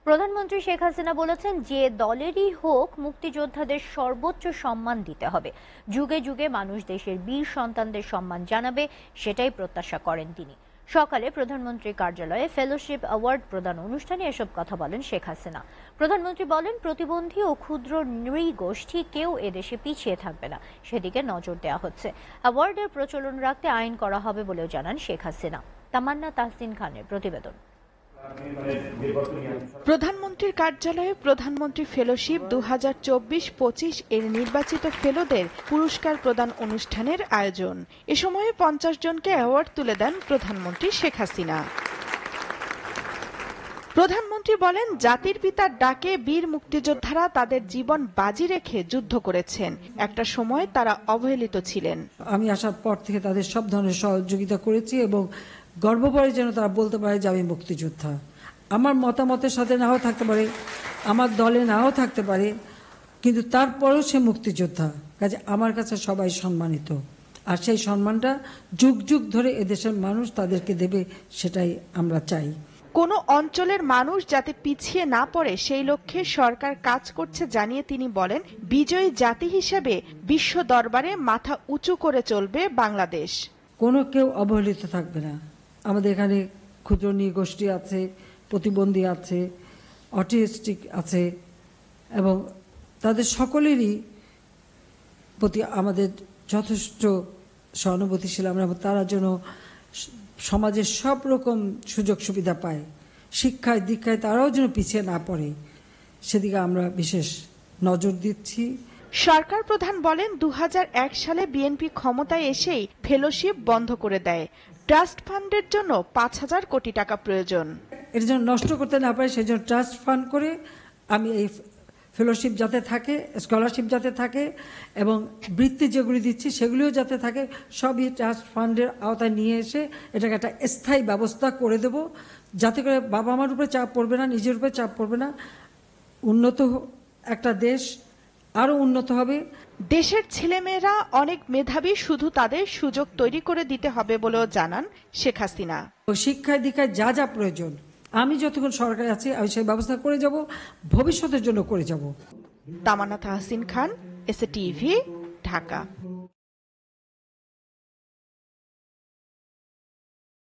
প্রধানমন্ত্রী শেখ হাসিনা বলেছেন, যে দলেরই হোক মুক্তিযোদ্ধাদের সর্বোচ্চ সম্মান দিতে হবে। যুগে যুগে মানুষ দেশের বীর সন্তানদের সম্মান জানাবে, সেটাই প্রত্যাশা করেন তিনি। সকালে প্রধানমন্ত্রীর কার্যালয়ে ফেলোশিপ অ্যাওয়ার্ড প্রদান অনুষ্ঠানে এসব কথা বলেন শেখ হাসিনা। প্রধানমন্ত্রী বলেন, প্রতিবন্ধী ও ক্ষুদ্র নৃগোষ্ঠী কেউ এদেশে পিছিয়ে থাকবে না, সেদিকে নজর দেওয়া হচ্ছে। অ্যাওয়ার্ডের প্রচলন রাখতে আইন করা হবে বলেও জানান শেখ হাসিনা। তামান্না তাহসিন খানের প্রতিবেদন। প্রধানমন্ত্রীর কার্যালয়ে প্রধানমন্ত্রী ফেলোশিপ 2024-25 এর নির্বাচিত ফেলোদের পুরস্কার প্রদান অনুষ্ঠানের আয়োজন। এ সময়ে 50 জনকে অ্যাওয়ার্ড তুলে দেন প্রধানমন্ত্রী শেখ হাসিনা। প্রধানমন্ত্রী বলেন, জাতির পিতার ডাকে বীর মুক্তিযোদ্ধারা তাদের জীবন বাজি রেখে যুদ্ধ করেছেন। একটা সময় তারা অবহেলিত ছিলেন। আমি আসার পর থেকে তাদের সব ধরনের সহযোগিতা করেছি এবং গর্ব করে যেন তারা বলতে পারে যে আমি মুক্তিযোদ্ধা। আমার মতামতের সাথে নাও থাকতে পারে, আমার দলে নাও থাকতে পারে, কিন্তু তারপরেও সে মুক্তিযোদ্ধা। কাজে আমার কাছে সবাই সম্মানিত, আর সেই সম্মানটা যুগ যুগ ধরে এদেশের মানুষ তাদেরকে দেবে, সেটাই আমরা চাই। কোনো অঞ্চলের মানুষ যাতে পিছিয়ে না পড়ে সেই লক্ষ্যে সরকার কাজ করছে জানিয়ে তিনি বলেন, বিজয়ী জাতি হিসেবে বিশ্ব দরবারে মাথা উঁচু করে চলবে বাংলাদেশ। কোনো কেউ অবহেলিত থাকবে না। আমাদের এখানে ক্ষুদ্র নৃগোষ্ঠী আছে, প্রতিবন্ধী আছে, অটিস্টিক আছে, এবং তাদের সকলেরই প্রতি আমাদের যথেষ্ট সহানুভূতিশীল আমরা, তারা যেন সমাজের সব রকম সুযোগ সুবিধা পায়, শিক্ষায় দীক্ষায় তারাও যেন পিছিয়ে না পড়ে, সেদিকে আমরা বিশেষ নজর দিচ্ছি। সরকার প্রধান বলেন, 2001 সালে বিএনপি ক্ষমতায় এসেই ফেলোশিপ বন্ধ করে দেয়। ট্রাস্ট ফান্ডের জন্য 5,000 কোটি টাকা প্রয়োজন। এর জন্য নষ্ট করতে না পারে সেই জন্য ট্রাস্ট ফান্ড করে আমি এই ফেলোশিপ যাতে থাকে, স্কলারশিপ যাতে থাকে, এবং বৃত্তি যেগুলি দিচ্ছি সেগুলিও যাতে থাকে, সবই ট্রাস্ট ফান্ডের আওতায় নিয়ে এসে এটাকে একটা স্থায়ী ব্যবস্থা করে দেব, যাতে করে বাবা মার উপরে চাপ পড়বে না, নিজের উপরে চাপ পড়বে না। উন্নত একটা দেশ আরো উন্নত হবে। দেশের ছেলেমেয়েরা অনেক মেধাবী, শুধু তাদের সুযোগ তৈরি করে দিতে হবে বলেও জানান শেখ হাসিনা। শিক্ষায় দীক্ষায় যা যা প্রয়োজন আমি যতক্ষণ সরকারে আছি আমি সেই ব্যবস্থা করে যাব, ভবিষ্যতের জন্য করে যাব। তামান্না তাহসিন খান, এসএ টিভি, ঢাকা।